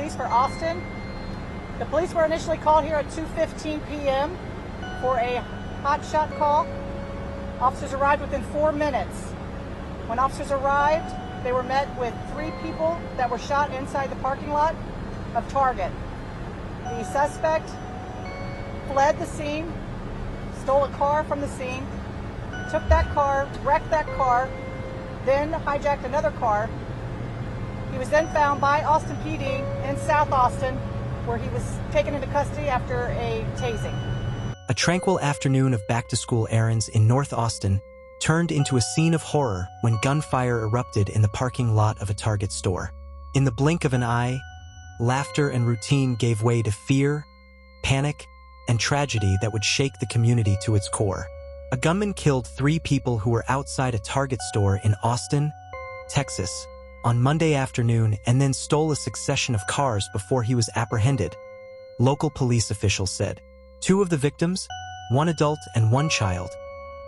police for Austin. The police were initially called here at 2:15 p.m. for a hotshot call. Officers arrived within 4 minutes. When officers arrived, they were met with 3 people that were shot inside the parking lot of Target. The suspect fled the scene, stole a car from the scene, took that car, wrecked that car, then hijacked another car. He was then found by Austin PD in South Austin, where he was taken into custody after a tasing. A tranquil afternoon of back-to-school errands in North Austin turned into a scene of horror when gunfire erupted in the parking lot of a Target store. In the blink of an eye, laughter and routine gave way to fear, panic, and tragedy that would shake the community to its core. A gunman killed 3 people who were outside a Target store in Austin, Texas, on Monday afternoon and then stole a succession of cars before he was apprehended, local police officials said. 2 of the victims, 1 adult and 1 child,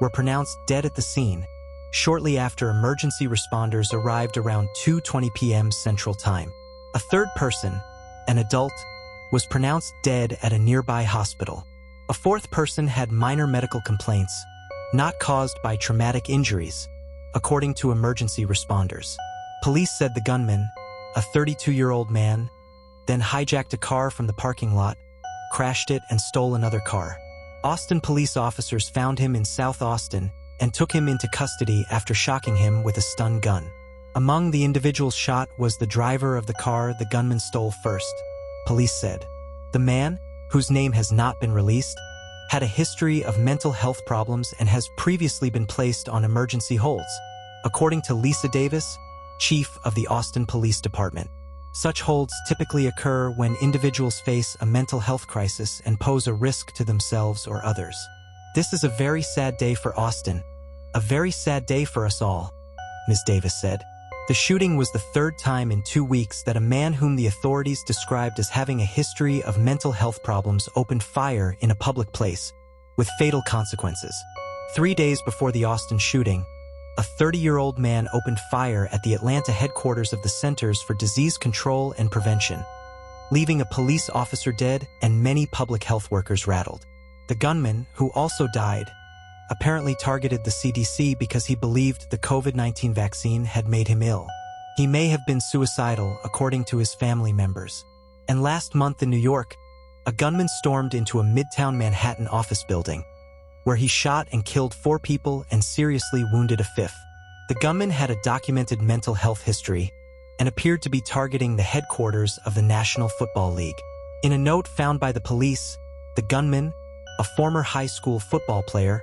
were pronounced dead at the scene shortly after emergency responders arrived around 2:20 p.m. Central Time. A third person, an adult, was pronounced dead at a nearby hospital. A 4th person had minor medical complaints, not caused by traumatic injuries, according to emergency responders. Police said the gunman, a 32-year-old man, then hijacked a car from the parking lot, crashed it, and stole another car. Austin police officers found him in South Austin and took him into custody after shocking him with a stun gun. Among the individuals shot was the driver of the car the gunman stole first, police said. The man, whose name has not been released, had a history of mental health problems and has previously been placed on emergency holds, according to Lisa Davis, chief of the Austin Police Department. Such holds typically occur when individuals face a mental health crisis and pose a risk to themselves or others. This is a very sad day for Austin, a very sad day for us all, Ms. Davis said. The shooting was the 3rd time in 2 weeks that a man whom the authorities described as having a history of mental health problems opened fire in a public place, with fatal consequences. 3 days before the Austin shooting, a 30-year-old man opened fire at the Atlanta headquarters of the Centers for Disease Control and Prevention, leaving a police officer dead and many public health workers rattled. The gunman, who also died, apparently targeted the CDC because he believed the COVID-19 vaccine had made him ill. He may have been suicidal, according to his family members. And last month in New York, a gunman stormed into a Midtown Manhattan office building, where he shot and killed 4 people and seriously wounded a 5th. The gunman had a documented mental health history and appeared to be targeting the headquarters of the National Football League. In a note found by the police, the gunman, a former high school football player,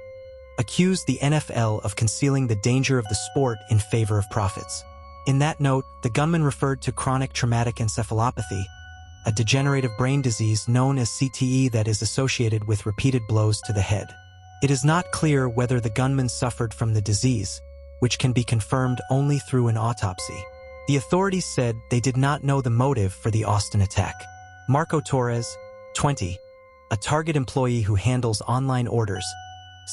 accused the NFL of concealing the danger of the sport in favor of profits. In that note, the gunman referred to chronic traumatic encephalopathy, a degenerative brain disease known as CTE that is associated with repeated blows to the head. It is not clear whether the gunman suffered from the disease, which can be confirmed only through an autopsy. The authorities said they did not know the motive for the Austin attack. Marco Torres, 20, a Target employee who handles online orders,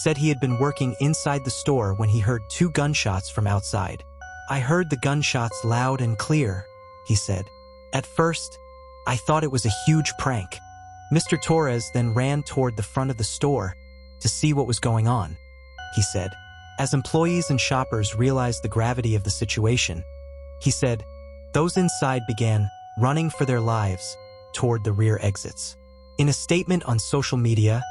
said he had been working inside the store when he heard 2 gunshots from outside. "I heard the gunshots loud and clear," he said. "At first, I thought it was a huge prank." Mr. Torres then ran toward the front of the store to see what was going on, he said. As employees and shoppers realized the gravity of the situation, he said, those inside began running for their lives toward the rear exits. In a statement on social media,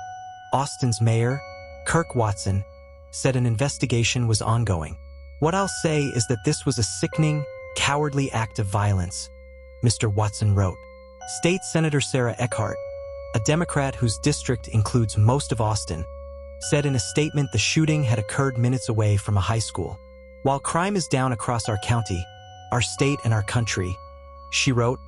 Austin's mayor, Kirk Watson, said an investigation was ongoing. "What I'll say is that this was a sickening, cowardly act of violence," Mr. Watson wrote. State Senator Sarah Eckhart, a Democrat whose district includes most of Austin, said in a statement the shooting had occurred minutes away from a high school. "While crime is down across our county, our state, and our country," she wrote,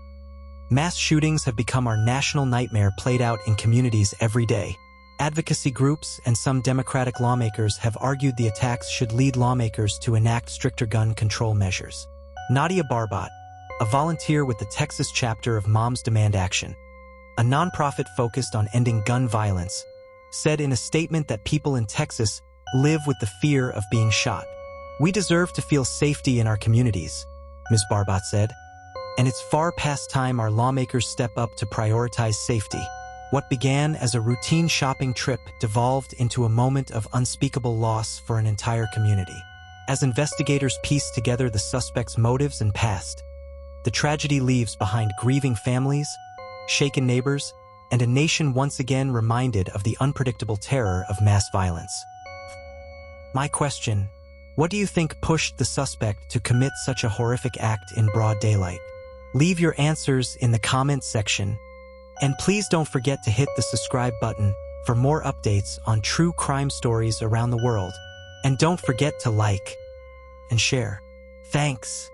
"mass shootings have become our national nightmare played out in communities every day. Advocacy groups and some Democratic lawmakers have argued the attacks should lead lawmakers to enact stricter gun control measures." Nadia Barbat, a volunteer with the Texas chapter of Moms Demand Action, a nonprofit focused on ending gun violence, said in a statement that people in Texas live with the fear of being shot. "We deserve to feel safety in our communities," Ms. Barbat said. and it's far past time our lawmakers step up to prioritize safety. What began as a routine shopping trip devolved into a moment of unspeakable loss for an entire community. As investigators piece together the suspect's motives and past, the tragedy leaves behind grieving families, shaken neighbors, and a nation once again reminded of the unpredictable terror of mass violence. My question: what do you think pushed the suspect to commit such a horrific act in broad daylight? Leave your answers in the comments section, and please don't forget to hit the subscribe button for more updates on true crime stories around the world. And don't forget to like and share. Thanks.